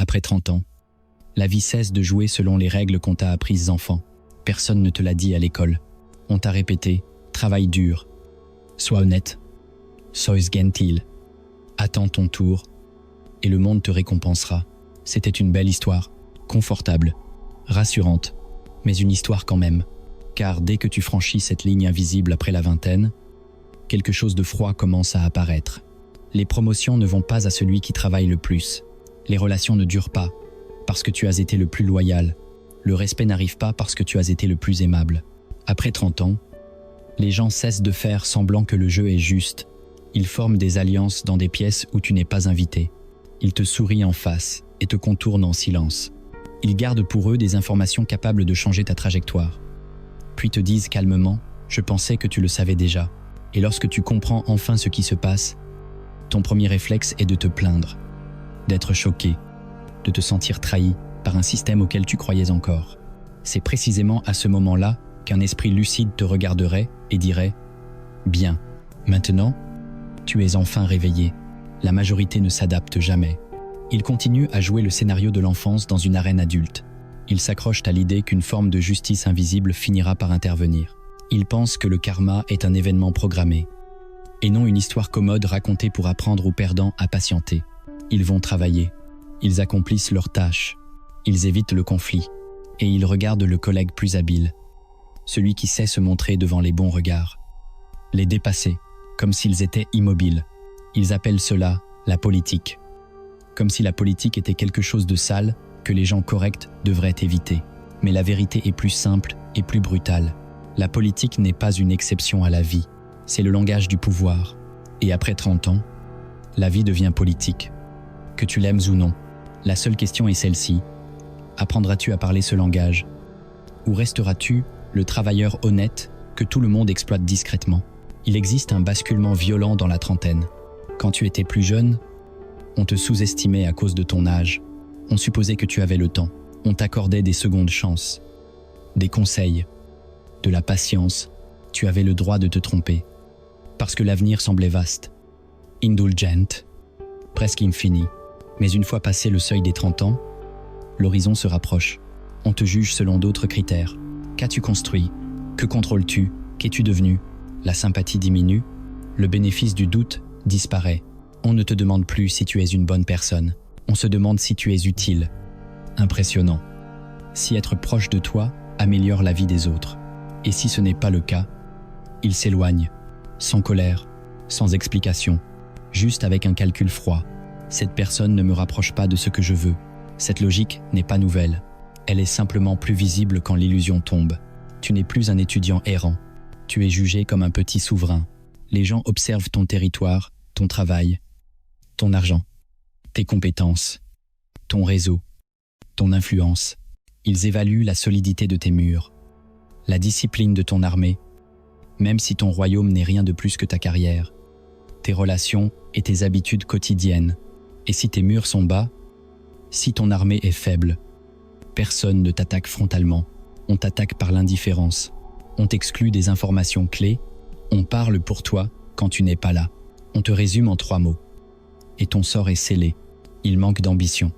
Après 30 ans, la vie cesse de jouer selon les règles qu'on t'a apprises enfant. Personne ne te l'a dit à l'école. On t'a répété, travaille dur, sois honnête, sois gentil, attends ton tour, et le monde te récompensera. C'était une belle histoire, confortable, rassurante, mais une histoire quand même. Car dès que tu franchis cette ligne invisible après la vingtaine, quelque chose de froid commence à apparaître. Les promotions ne vont pas à celui qui travaille le plus. Les relations ne durent pas, parce que tu as été le plus loyal. Le respect n'arrive pas parce que tu as été le plus aimable. Après 30 ans, les gens cessent de faire semblant que le jeu est juste. Ils forment des alliances dans des pièces où tu n'es pas invité. Ils te sourient en face et te contournent en silence. Ils gardent pour eux des informations capables de changer ta trajectoire. Puis te disent calmement « Je pensais que tu le savais déjà ». Et lorsque tu comprends enfin ce qui se passe, ton premier réflexe est de te plaindre, d'être choqué, de te sentir trahi par un système auquel tu croyais encore. C'est précisément à ce moment-là qu'un esprit lucide te regarderait et dirait « Bien, maintenant, tu es enfin réveillé. La majorité ne s'adapte jamais. » Il continue à jouer le scénario de l'enfance dans une arène adulte. Il s'accroche à l'idée qu'une forme de justice invisible finira par intervenir. Il pense que le karma est un événement programmé, et non une histoire commode racontée pour apprendre aux perdants à patienter. Ils vont travailler, ils accomplissent leurs tâches, ils évitent le conflit, et ils regardent le collègue plus habile, celui qui sait se montrer devant les bons regards. Les dépasser, comme s'ils étaient immobiles. Ils appellent cela la politique. Comme si la politique était quelque chose de sale que les gens corrects devraient éviter. Mais la vérité est plus simple et plus brutale. La politique n'est pas une exception à la vie. C'est le langage du pouvoir. Et après 30 ans, la vie devient politique. Que tu l'aimes ou non, la seule question est celle-ci. Apprendras-tu à parler ce langage? Ou resteras-tu le travailleur honnête que tout le monde exploite discrètement? Il existe un basculement violent dans la trentaine. Quand tu étais plus jeune, on te sous-estimait à cause de ton âge. On supposait que tu avais le temps. On t'accordait des secondes chances, des conseils, de la patience. Tu avais le droit de te tromper. Parce que l'avenir semblait vaste, indulgent, presque infini. Mais une fois passé le seuil des 30 ans, l'horizon se rapproche. On te juge selon d'autres critères. Qu'as-tu construit? Que contrôles-tu? Qu'es-tu devenu? La sympathie diminue, le bénéfice du doute disparaît. On ne te demande plus si tu es une bonne personne. On se demande si tu es utile. Impressionnant. Si être proche de toi améliore la vie des autres. Et si ce n'est pas le cas, il s'éloigne, sans colère, sans explication, juste avec un calcul froid. Cette personne ne me rapproche pas de ce que je veux. Cette logique n'est pas nouvelle. Elle est simplement plus visible quand l'illusion tombe. Tu n'es plus un étudiant errant. Tu es jugé comme un petit souverain. Les gens observent ton territoire, ton travail, ton argent, tes compétences, ton réseau, ton influence. Ils évaluent la solidité de tes murs, la discipline de ton armée, même si ton royaume n'est rien de plus que ta carrière, tes relations et tes habitudes quotidiennes. Et si tes murs sont bas, si ton armée est faible, personne ne t'attaque frontalement. On t'attaque par l'indifférence. On t'exclut des informations clés. On parle pour toi quand tu n'es pas là. On te résume en 3 mots. Et ton sort est scellé. Il manque d'ambition.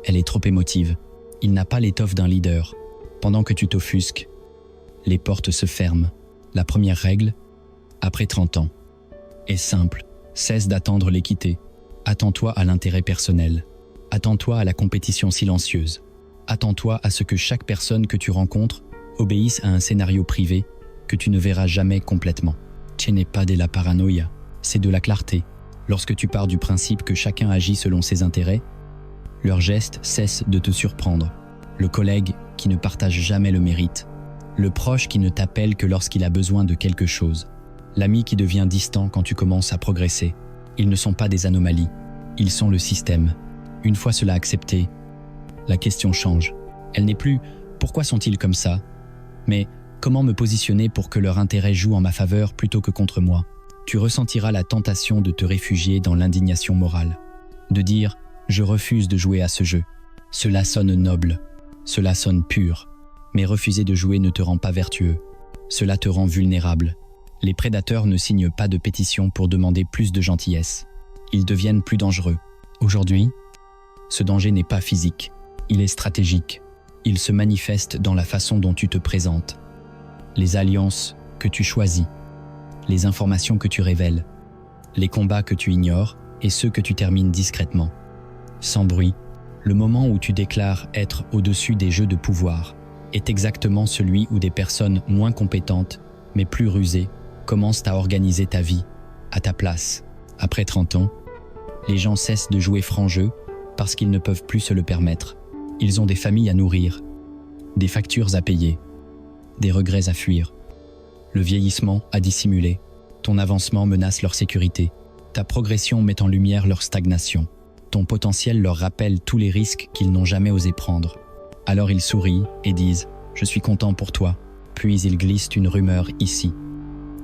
Elle est trop émotive. Il n'a pas l'étoffe d'un leader. Pendant que tu t'offusques, les portes se ferment. La première règle, après 30 ans, est simple. Cesse d'attendre l'équité. Attends-toi à l'intérêt personnel. Attends-toi à la compétition silencieuse. Attends-toi à ce que chaque personne que tu rencontres obéisse à un scénario privé que tu ne verras jamais complètement. Ce n'est pas de la paranoïa, c'est de la clarté. Lorsque tu pars du principe que chacun agit selon ses intérêts, leurs gestes cessent de te surprendre. Le collègue qui ne partage jamais le mérite. Le proche qui ne t'appelle que lorsqu'il a besoin de quelque chose. L'ami qui devient distant quand tu commences à progresser. Ils ne sont pas des anomalies, ils sont le système. Une fois cela accepté, la question change. Elle n'est plus « pourquoi sont-ils comme ça ?» mais « comment me positionner pour que leur intérêt joue en ma faveur plutôt que contre moi ?» Tu ressentiras la tentation de te réfugier dans l'indignation morale. De dire « je refuse de jouer à ce jeu ». Cela sonne noble, cela sonne pur. Mais refuser de jouer ne te rend pas vertueux. Cela te rend vulnérable. Les prédateurs ne signent pas de pétition pour demander plus de gentillesse. Ils deviennent plus dangereux. Aujourd'hui, Ce danger n'est pas physique, il est stratégique. Il se manifeste dans la façon dont tu te présentes, les alliances que tu choisis, les informations que tu révèles, les combats que tu ignores et ceux que tu termines discrètement. Sans bruit, le moment où tu déclares être au-dessus des jeux de pouvoir est exactement celui où des personnes moins compétentes, mais plus rusées, commencent à organiser ta vie, à ta place. Après 30 ans, les gens cessent de jouer franc jeu parce qu'ils ne peuvent plus se le permettre. Ils ont des familles à nourrir, des factures à payer, des regrets à fuir. Le vieillissement à dissimuler, ton avancement menace leur sécurité, ta progression met en lumière leur stagnation, ton potentiel leur rappelle tous les risques qu'ils n'ont jamais osé prendre. Alors ils sourient et disent « Je suis content pour toi », puis ils glissent une rumeur ici,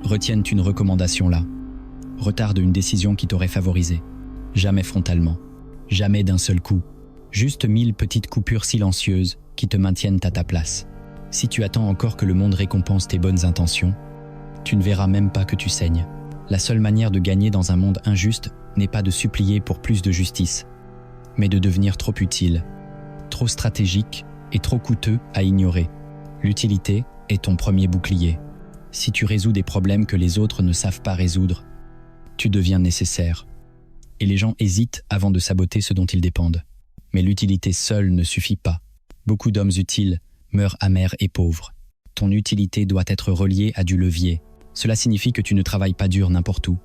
retiennent une recommandation là, retardent une décision qui t'aurait favorisé. Jamais frontalement, jamais d'un seul coup, juste 1000 petites coupures silencieuses qui te maintiennent à ta place. Si tu attends encore que le monde récompense tes bonnes intentions, tu ne verras même pas que tu saignes. La seule manière de gagner dans un monde injuste n'est pas de supplier pour plus de justice, mais de devenir trop utile, trop stratégique et trop coûteux à ignorer. L'utilité est ton premier bouclier. Si tu résous des problèmes que les autres ne savent pas résoudre, tu deviens nécessaire. Et les gens hésitent avant de saboter ce dont ils dépendent. Mais l'utilité seule ne suffit pas. Beaucoup d'hommes utiles meurent amers et pauvres. Ton utilité doit être reliée à du levier. Cela signifie que tu ne travailles pas dur n'importe où.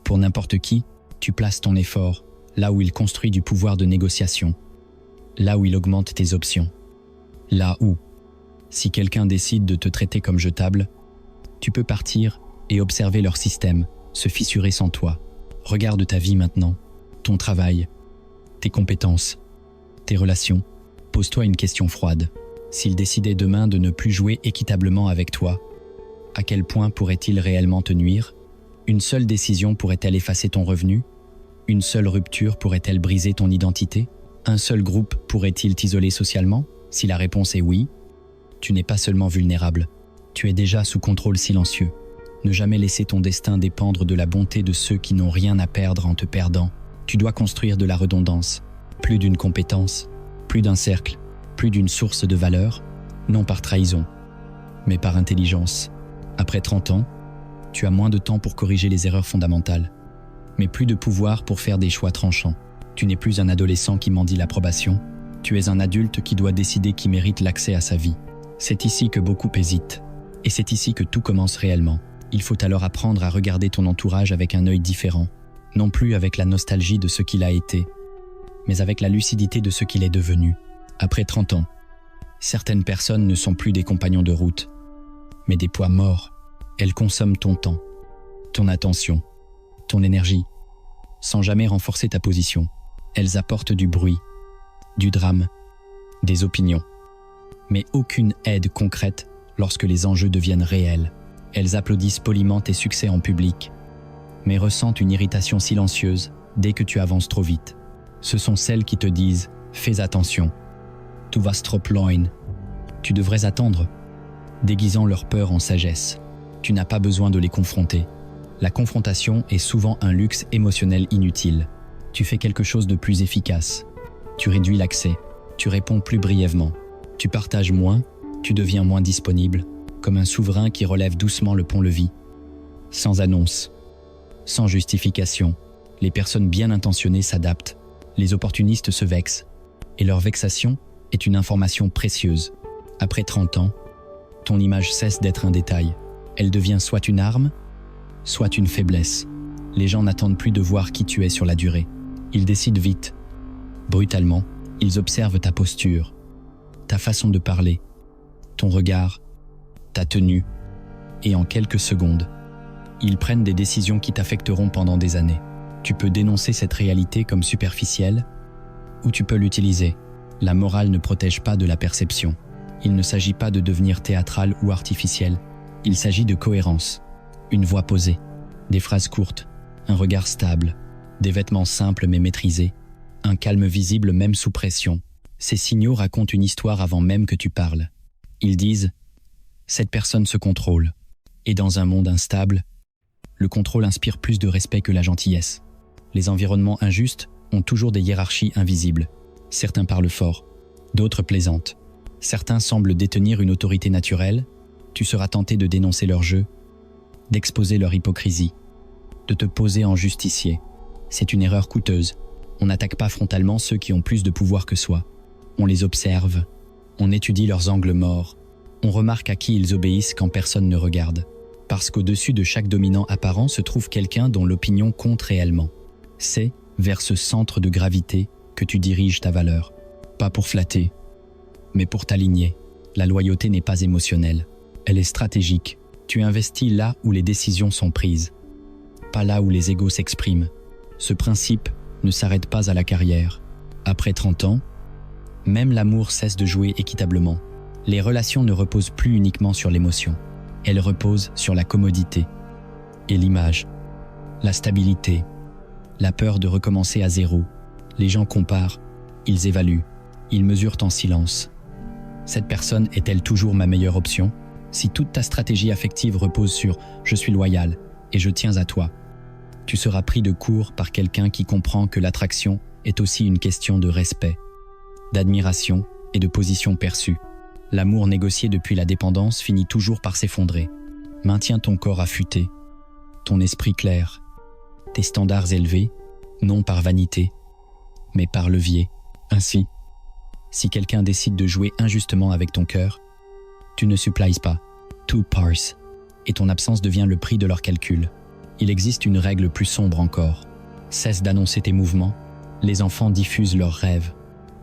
Pour n'importe qui, tu places ton effort là où il construit du pouvoir de négociation, là où il augmente tes options, là où, si quelqu'un décide de te traiter comme jetable, tu peux partir et observer leur système se fissurer sans toi. Regarde ta vie maintenant, ton travail, tes compétences, tes relations. Pose-toi une question froide. S'ils décidaient demain de ne plus jouer équitablement avec toi, à quel point pourrait-il réellement te nuire? Une seule décision pourrait-elle effacer ton revenu? Une seule rupture pourrait-elle briser ton identité? Un seul groupe pourrait-il t'isoler socialement? Si la réponse est oui, tu n'es pas seulement vulnérable, tu es déjà sous contrôle silencieux. Ne jamais laisser ton destin dépendre de la bonté de ceux qui n'ont rien à perdre en te perdant. Tu dois construire de la redondance, plus d'une compétence, plus d'un cercle, plus d'une source de valeur, non par trahison, mais par intelligence. Après 30 ans, tu as moins de temps pour corriger les erreurs fondamentales, mais plus de pouvoir pour faire des choix tranchants. Tu n'es plus un adolescent qui mendie l'approbation, tu es un adulte qui doit décider qui mérite l'accès à sa vie. C'est ici que beaucoup hésitent, et c'est ici que tout commence réellement. Il faut alors apprendre à regarder ton entourage avec un œil différent, non plus avec la nostalgie de ce qu'il a été, mais avec la lucidité de ce qu'il est devenu. Après 30 ans, certaines personnes ne sont plus des compagnons de route, mais des poids morts. Elles consomment ton temps, ton attention, ton énergie, sans jamais renforcer ta position. Elles apportent du bruit, du drame, des opinions, mais aucune aide concrète lorsque les enjeux deviennent réels. Elles applaudissent poliment tes succès en public, mais ressentent une irritation silencieuse dès que tu avances trop vite. Ce sont celles qui te disent « Fais attention, tu vas trop loin, tu devrais attendre », déguisant leur peur en sagesse. Tu n'as pas besoin de les confronter. La confrontation est souvent un luxe émotionnel inutile. Tu fais quelque chose de plus efficace. Tu réduis l'accès, tu réponds plus brièvement. Tu partages moins, tu deviens moins disponible, comme un souverain qui relève doucement le pont-levis. Sans annonce, sans justification, les personnes bien intentionnées s'adaptent, les opportunistes se vexent, et leur vexation est une information précieuse. Après 30 ans, ton image cesse d'être un détail. Elle devient soit une arme, soit une faiblesse. Les gens n'attendent plus de voir qui tu es sur la durée. Ils décident vite, brutalement. Ils observent ta posture, ta façon de parler, ton regard, ta tenue, et en quelques secondes, ils prennent des décisions qui t'affecteront pendant des années. Tu peux dénoncer cette réalité comme superficielle, ou tu peux l'utiliser. La morale ne protège pas de la perception. Il ne s'agit pas de devenir théâtral ou artificiel. Il s'agit de cohérence. Une voix posée, des phrases courtes, un regard stable, des vêtements simples mais maîtrisés, un calme visible même sous pression. Ces signaux racontent une histoire avant même que tu parles. Ils disent « Cette personne se contrôle ». Et dans un monde instable, le contrôle inspire plus de respect que la gentillesse. Les environnements injustes ont toujours des hiérarchies invisibles. Certains parlent fort, d'autres plaisantent. Certains semblent détenir une autorité naturelle. Tu seras tenté de dénoncer leur jeu, d'exposer leur hypocrisie, de te poser en justicier. C'est une erreur coûteuse. On n'attaque pas frontalement ceux qui ont plus de pouvoir que soi. On les observe, on étudie leurs angles morts, on remarque à qui ils obéissent quand personne ne regarde. Parce qu'au-dessus de chaque dominant apparent se trouve quelqu'un dont l'opinion compte réellement. C'est vers ce centre de gravité que tu diriges ta valeur. Pas pour flatter, mais pour t'aligner. La loyauté n'est pas émotionnelle, elle est stratégique. Tu investis là où les décisions sont prises, pas là où les égos s'expriment. Ce principe ne s'arrête pas à la carrière. Après 30 ans, même l'amour cesse de jouer équitablement. Les relations ne reposent plus uniquement sur l'émotion. Elles reposent sur la commodité et l'image, la stabilité, la peur de recommencer à zéro. Les gens comparent, ils évaluent, ils mesurent en silence. Cette personne est-elle toujours ma meilleure option ? Si toute ta stratégie affective repose sur « je suis loyal et je tiens à toi », tu seras pris de court par quelqu'un qui comprend que l'attraction est aussi une question de respect, d'admiration et de position perçue. L'amour négocié depuis la dépendance finit toujours par s'effondrer. Maintiens ton corps affûté, ton esprit clair, tes standards élevés, non par vanité, mais par levier. Ainsi, si quelqu'un décide de jouer injustement avec ton cœur, tu ne supplies pas, tu parses, et ton absence devient le prix de leur calcul. Il existe une règle plus sombre encore. Cesse d'annoncer tes mouvements, les enfants diffusent leurs rêves,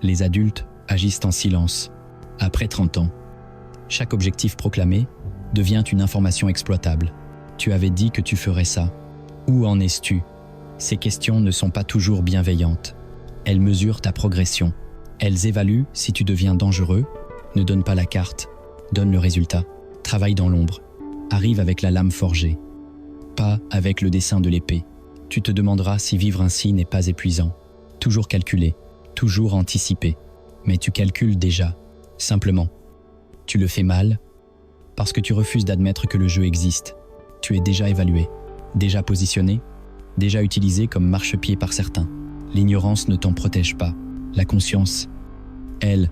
les adultes agissent en silence. Après 30 ans, chaque objectif proclamé devient une information exploitable. Tu avais dit que tu ferais ça. Où en es-tu ? Ces questions ne sont pas toujours bienveillantes. Elles mesurent ta progression. Elles évaluent si tu deviens dangereux. Ne donne pas la carte, donne le résultat. Travaille dans l'ombre. Arrive avec la lame forgée, pas avec le dessin de l'épée. Tu te demanderas si vivre ainsi n'est pas épuisant. Toujours calculé, toujours anticipé. Mais tu calcules déjà. Simplement, tu le fais mal parce que tu refuses d'admettre que le jeu existe. Tu es déjà évalué, déjà positionné, déjà utilisé comme marchepied par certains. L'ignorance ne t'en protège pas. La conscience, elle,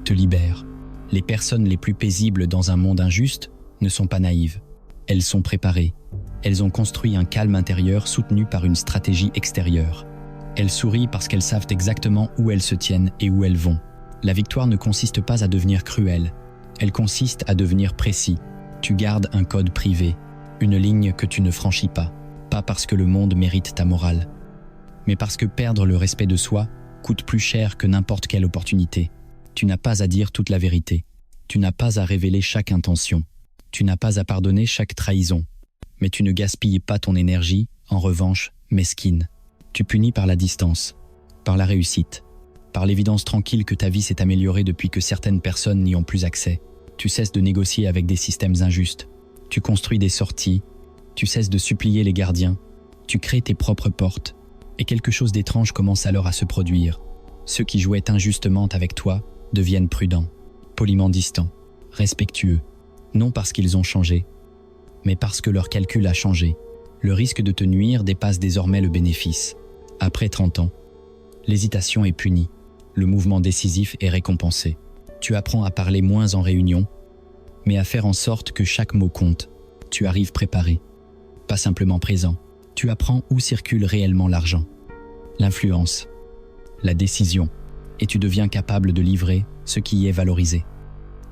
te libère. Les personnes les plus paisibles dans un monde injuste ne sont pas naïves. Elles sont préparées. Elles ont construit un calme intérieur soutenu par une stratégie extérieure. Elles sourient parce qu'elles savent exactement où elles se tiennent et où elles vont. La victoire ne consiste pas à devenir cruel. Elle consiste à devenir précis. Tu gardes un code privé, une ligne que tu ne franchis pas. Pas parce que le monde mérite ta morale, mais parce que perdre le respect de soi coûte plus cher que n'importe quelle opportunité. Tu n'as pas à dire toute la vérité. Tu n'as pas à révéler chaque intention. Tu n'as pas à pardonner chaque trahison. Mais tu ne gaspilles pas ton énergie, en revanche, mesquine. Tu punis par la distance, par la réussite, par l'évidence tranquille que ta vie s'est améliorée depuis que certaines personnes n'y ont plus accès. Tu cesses de négocier avec des systèmes injustes. Tu construis des sorties. Tu cesses de supplier les gardiens. Tu crées tes propres portes. Et quelque chose d'étrange commence alors à se produire. Ceux qui jouaient injustement avec toi deviennent prudents, poliment distants, respectueux. Non parce qu'ils ont changé, mais parce que leur calcul a changé. Le risque de te nuire dépasse désormais le bénéfice. Après 30 ans, l'hésitation est punie. Le mouvement décisif est récompensé. Tu apprends à parler moins en réunion, mais à faire en sorte que chaque mot compte. Tu arrives préparé, pas simplement présent. Tu apprends où circule réellement l'argent, l'influence, la décision, et tu deviens capable de livrer ce qui y est valorisé,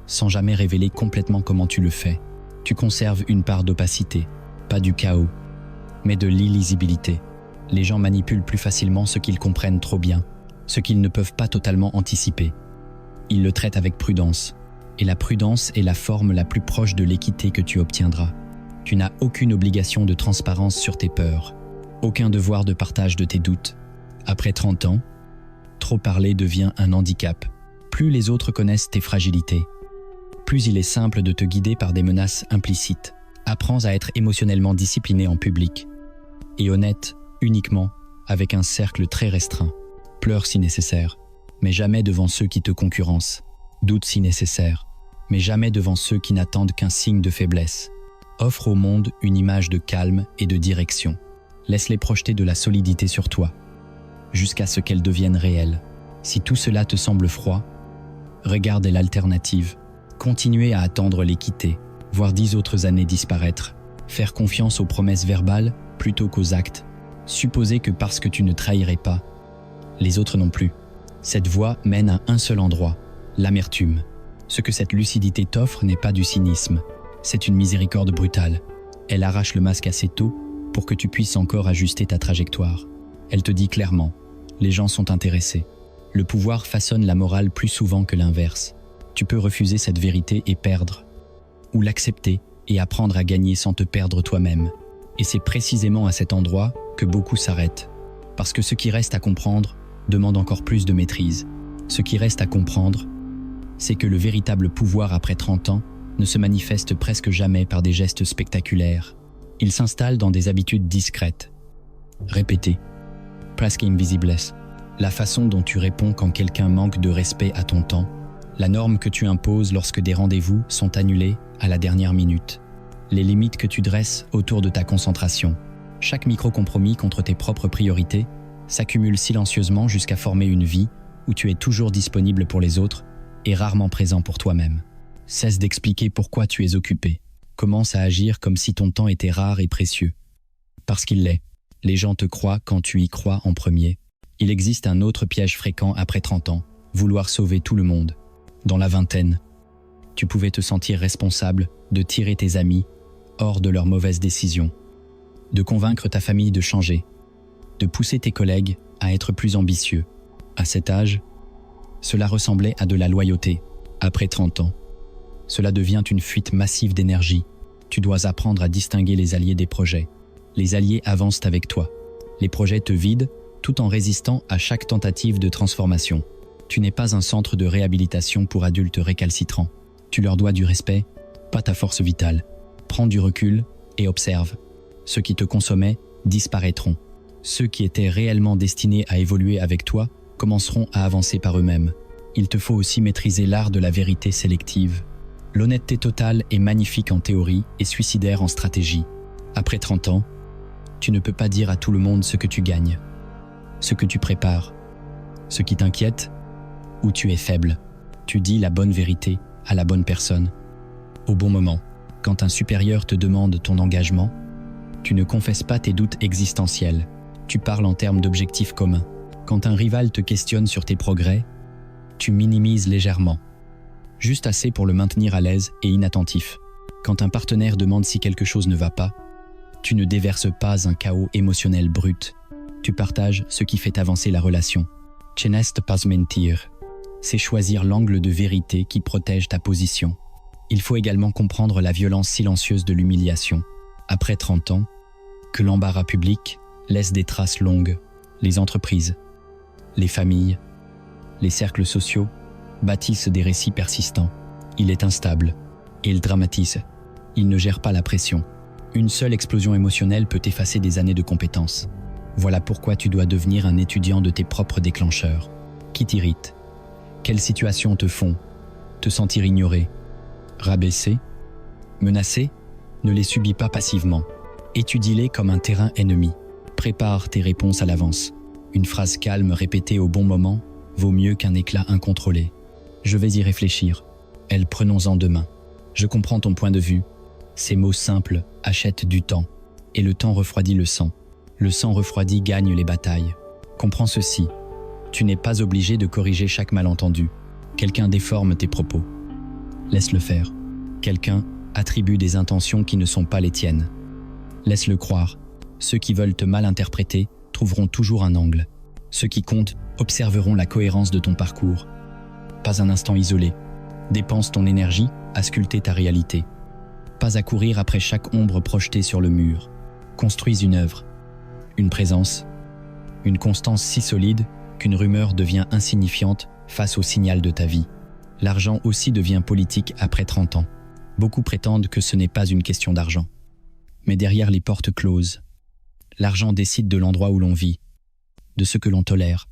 sans jamais révéler complètement comment tu le fais. Tu conserves une part d'opacité, pas du chaos, mais de l'illisibilité. Les gens manipulent plus facilement ce qu'ils comprennent trop bien, ce qu'ils ne peuvent pas totalement anticiper. Ils le traitent avec prudence, et la prudence est la forme la plus proche de l'équité que tu obtiendras. Tu n'as aucune obligation de transparence sur tes peurs, aucun devoir de partage de tes doutes. Après 30 ans, trop parler devient un handicap. Plus les autres connaissent tes fragilités, plus il est simple de te guider par des menaces implicites. Apprends à être émotionnellement discipliné en public et honnête uniquement avec un cercle très restreint. Pleure si nécessaire, mais jamais devant ceux qui te concurrencent. Doute si nécessaire, mais jamais devant ceux qui n'attendent qu'un signe de faiblesse. Offre au monde une image de calme et de direction. Laisse-les projeter de la solidité sur toi, jusqu'à ce qu'elle devienne réelle. Si tout cela te semble froid, regarde l'alternative. Continuer à attendre l'équité, voir 10 autres années disparaître. Faire confiance aux promesses verbales plutôt qu'aux actes. Supposer que parce que tu ne trahirais pas, les autres non plus. Cette voie mène à un seul endroit, l'amertume. Ce que cette lucidité t'offre n'est pas du cynisme, c'est une miséricorde brutale. Elle arrache le masque assez tôt pour que tu puisses encore ajuster ta trajectoire. Elle te dit clairement, les gens sont intéressés. Le pouvoir façonne la morale plus souvent que l'inverse. Tu peux refuser cette vérité et perdre, ou l'accepter et apprendre à gagner sans te perdre toi-même. Et c'est précisément à cet endroit que beaucoup s'arrêtent. Parce que ce qui reste à comprendre demande encore plus de maîtrise. Ce qui reste à comprendre, c'est que le véritable pouvoir après 30 ans ne se manifeste presque jamais par des gestes spectaculaires. Il s'installe dans des habitudes discrètes. Répétées, presque invisibles. La façon dont tu réponds quand quelqu'un manque de respect à ton temps. La norme que tu imposes lorsque des rendez-vous sont annulés à la dernière minute. Les limites que tu dresses autour de ta concentration. Chaque micro-compromis contre tes propres priorités s'accumule silencieusement jusqu'à former une vie où tu es toujours disponible pour les autres et rarement présent pour toi-même. Cesse d'expliquer pourquoi tu es occupé. Commence à agir comme si ton temps était rare et précieux. Parce qu'il l'est. Les gens te croient quand tu y crois en premier. Il existe un autre piège fréquent après 30 ans, vouloir sauver tout le monde. Dans la vingtaine, tu pouvais te sentir responsable de tirer tes amis hors de leurs mauvaises décisions, de convaincre ta famille de changer, de pousser tes collègues à être plus ambitieux. À cet âge, cela ressemblait à de la loyauté. Après 30 ans, cela devient une fuite massive d'énergie. Tu dois apprendre à distinguer les alliés des projets. Les alliés avancent avec toi. Les projets te vident tout en résistant à chaque tentative de transformation. Tu n'es pas un centre de réhabilitation pour adultes récalcitrants. Tu leur dois du respect, pas ta force vitale. Prends du recul et observe. Ceux qui te consommaient disparaîtront. Ceux qui étaient réellement destinés à évoluer avec toi commenceront à avancer par eux-mêmes. Il te faut aussi maîtriser l'art de la vérité sélective. L'honnêteté totale est magnifique en théorie et suicidaire en stratégie. Après 30 ans, tu ne peux pas dire à tout le monde ce que tu gagnes, ce que tu prépares, ce qui t'inquiète, où tu es faible. Tu dis la bonne vérité à la bonne personne, au bon moment. Quand un supérieur te demande ton engagement, tu ne confesses pas tes doutes existentiels. Tu parles en termes d'objectifs communs. Quand un rival te questionne sur tes progrès, tu minimises légèrement. Juste assez pour le maintenir à l'aise et inattentif. Quand un partenaire demande si quelque chose ne va pas, tu ne déverses pas un chaos émotionnel brut. Tu partages ce qui fait avancer la relation. Ce n'est pas mentir. C'est choisir l'angle de vérité qui protège ta position. Il faut également comprendre la violence silencieuse de l'humiliation. Après 30 ans, que l'embarras public laisse des traces longues. Les entreprises, les familles, les cercles sociaux bâtissent des récits persistants. Il est instable. Il dramatise. Il ne gère pas la pression. Une seule explosion émotionnelle peut effacer des années de compétences. Voilà pourquoi tu dois devenir un étudiant de tes propres déclencheurs. Qui t'irrite? Quelles situations te font te sentir ignoré, rabaissé, menacé? Ne les subis pas passivement. Étudie-les comme un terrain ennemi. Prépare tes réponses à l'avance. Une phrase calme répétée au bon moment vaut mieux qu'un éclat incontrôlé. Je vais y réfléchir. Prenons-en demain. Je comprends ton point de vue. Ces mots simples achètent du temps. Et le temps refroidit le sang. Le sang refroidi gagne les batailles. Comprends ceci. Tu n'es pas obligé de corriger chaque malentendu. Quelqu'un déforme tes propos. Laisse-le faire. Quelqu'un attribue des intentions qui ne sont pas les tiennes. Laisse-le croire. Ceux qui veulent te mal interpréter trouveront toujours un angle. Ceux qui comptent observeront la cohérence de ton parcours. Pas un instant isolé. Dépense ton énergie à sculpter ta réalité. Pas à courir après chaque ombre projetée sur le mur. Construise une œuvre, une présence, une constance si solide qu'une rumeur devient insignifiante face au signal de ta vie. L'argent aussi devient politique après 30 ans. Beaucoup prétendent que ce n'est pas une question d'argent. Mais derrière les portes closes, l'argent décide de l'endroit où l'on vit, de ce que l'on tolère,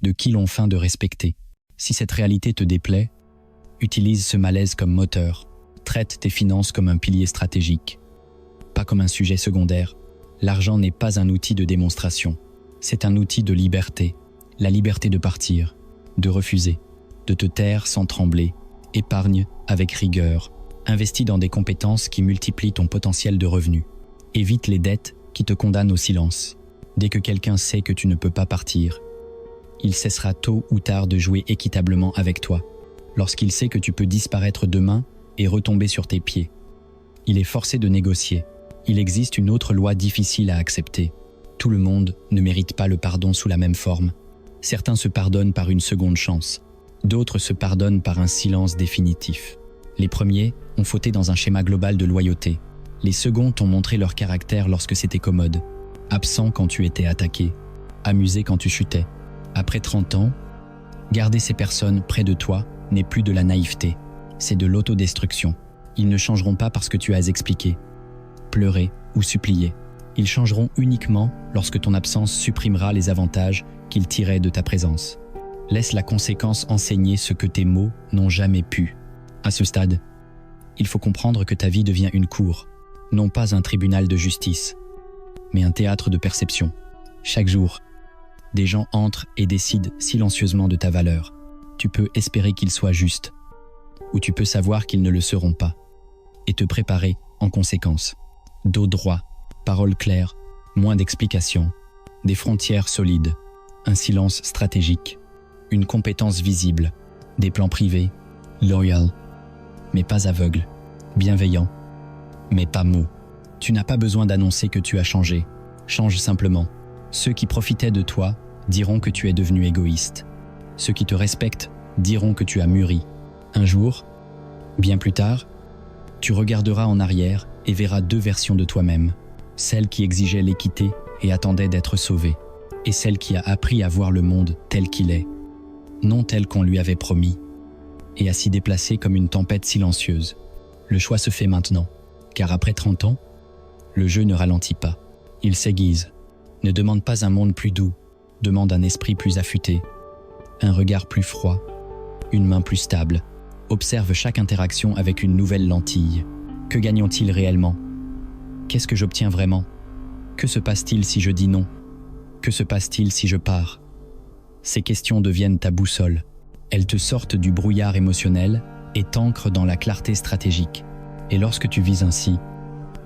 de qui l'on feint de respecter. Si cette réalité te déplaît, utilise ce malaise comme moteur. Traite tes finances comme un pilier stratégique, pas comme un sujet secondaire. L'argent n'est pas un outil de démonstration, c'est un outil de liberté. La liberté de partir, de refuser, de te taire sans trembler, épargne avec rigueur, investis dans des compétences qui multiplient ton potentiel de revenus. Évite les dettes qui te condamnent au silence. Dès que quelqu'un sait que tu ne peux pas partir, il cessera tôt ou tard de jouer équitablement avec toi. Lorsqu'il sait que tu peux disparaître demain et retomber sur tes pieds, il est forcé de négocier. Il existe une autre loi difficile à accepter. Tout le monde ne mérite pas le pardon sous la même forme. Certains se pardonnent par une seconde chance. D'autres se pardonnent par un silence définitif. Les premiers ont fauté dans un schéma global de loyauté. Les seconds t'ont montré leur caractère lorsque c'était commode. Absent quand tu étais attaqué. Amusé quand tu chutais. Après 30 ans, garder ces personnes près de toi n'est plus de la naïveté. C'est de l'autodestruction. Ils ne changeront pas parce que tu as expliqué, pleuré ou supplié. Ils changeront uniquement lorsque ton absence supprimera les avantages qu'ils tiraient de ta présence. Laisse la conséquence enseigner ce que tes mots n'ont jamais pu. À ce stade, il faut comprendre que ta vie devient une cour, non pas un tribunal de justice, mais un théâtre de perception. Chaque jour, des gens entrent et décident silencieusement de ta valeur. Tu peux espérer qu'ils soient justes, ou tu peux savoir qu'ils ne le seront pas, et te préparer en conséquence. Dos droit, paroles claires, moins d'explications, des frontières solides, un silence stratégique, une compétence visible, des plans privés, loyal, mais pas aveugle, bienveillant, mais pas mou. Tu n'as pas besoin d'annoncer que tu as changé. Change simplement. Ceux qui profitaient de toi diront que tu es devenu égoïste. Ceux qui te respectent diront que tu as mûri. Un jour, bien plus tard, tu regarderas en arrière et verras deux versions de toi-même. Celle qui exigeait l'équité et attendait d'être sauvée, et celle qui a appris à voir le monde tel qu'il est, non tel qu'on lui avait promis, et à s'y déplacer comme une tempête silencieuse. Le choix se fait maintenant, car après 30 ans, le jeu ne ralentit pas. Il s'aiguise. Ne demande pas un monde plus doux, demande un esprit plus affûté, un regard plus froid, une main plus stable. Observe chaque interaction avec une nouvelle lentille. Que gagnons-ils réellement? Qu'est-ce que j'obtiens vraiment? Que se passe-t-il si je dis non? Que se passe-t-il si je pars? Ces questions deviennent ta boussole. Elles te sortent du brouillard émotionnel et t'ancrent dans la clarté stratégique. Et lorsque tu vis ainsi,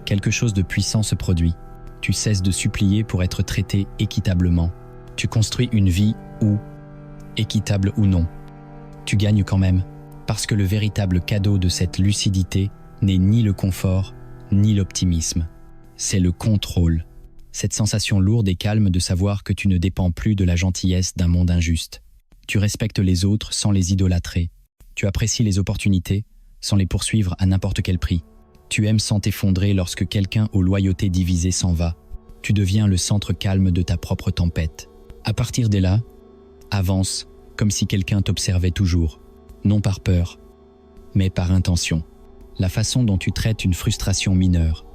quelque chose de puissant se produit. Tu cesses de supplier pour être traité équitablement. Tu construis une vie où, équitable ou non, tu gagnes quand même, parce que le véritable cadeau de cette lucidité n'est ni le confort, ni l'optimisme. C'est le contrôle. Cette sensation lourde et calme de savoir que tu ne dépends plus de la gentillesse d'un monde injuste. Tu respectes les autres sans les idolâtrer. Tu apprécies les opportunités sans les poursuivre à n'importe quel prix. Tu aimes sans t'effondrer lorsque quelqu'un aux loyautés divisées s'en va. Tu deviens le centre calme de ta propre tempête. À partir de là, avance comme si quelqu'un t'observait toujours, non par peur, mais par intention. La façon dont tu traites une frustration mineure,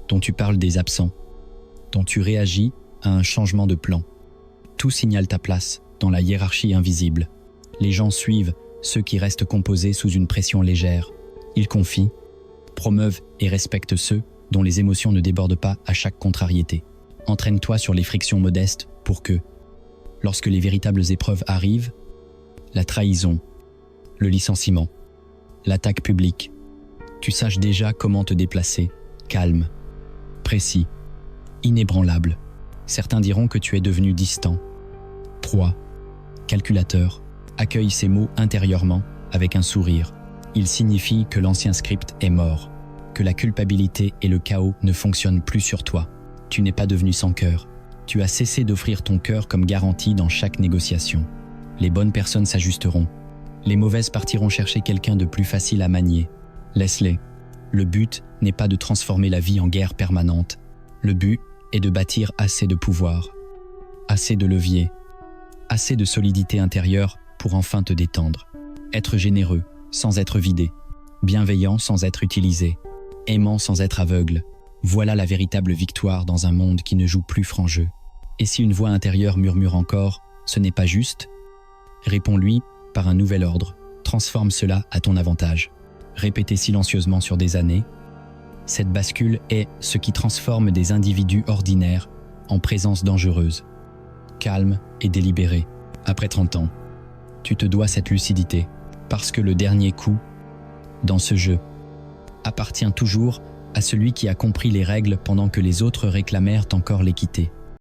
dont tu parles des absents, dont tu réagis à un changement de plan. Tout signale ta place dans la hiérarchie invisible. Les gens suivent ceux qui restent composés sous une pression légère. Ils confient, promeuvent et respectent ceux dont les émotions ne débordent pas à chaque contrariété. Entraîne-toi sur les frictions modestes pour que, lorsque les véritables épreuves arrivent, la trahison, le licenciement, l'attaque publique, tu saches déjà comment te déplacer, calme, précis, inébranlable. Certains diront que tu es devenu distant, proie, calculateur. Accueille ces mots intérieurement avec un sourire. Ils signifient que l'ancien script est mort, que la culpabilité et le chaos ne fonctionnent plus sur toi. Tu n'es pas devenu sans cœur. Tu as cessé d'offrir ton cœur comme garantie dans chaque négociation. Les bonnes personnes s'ajusteront. Les mauvaises partiront chercher quelqu'un de plus facile à manier. Laisse-les. Le but n'est pas de transformer la vie en guerre permanente. Le but est de bâtir assez de pouvoir, assez de levier, assez de solidité intérieure pour enfin te détendre. Être généreux sans être vidé, bienveillant sans être utilisé, aimant sans être aveugle. Voilà la véritable victoire dans un monde qui ne joue plus franc jeu. Et si une voix intérieure murmure encore « ce n'est pas juste », réponds-lui par un nouvel ordre. Transforme cela à ton avantage. Répété silencieusement sur des années, cette bascule est ce qui transforme des individus ordinaires en présence dangereuse, calme et délibérée. Après 30 ans, Tu te dois cette lucidité, parce que le dernier coup, dans ce jeu, appartient toujours à celui qui a compris les règles pendant que les autres réclamèrent encore l'équité.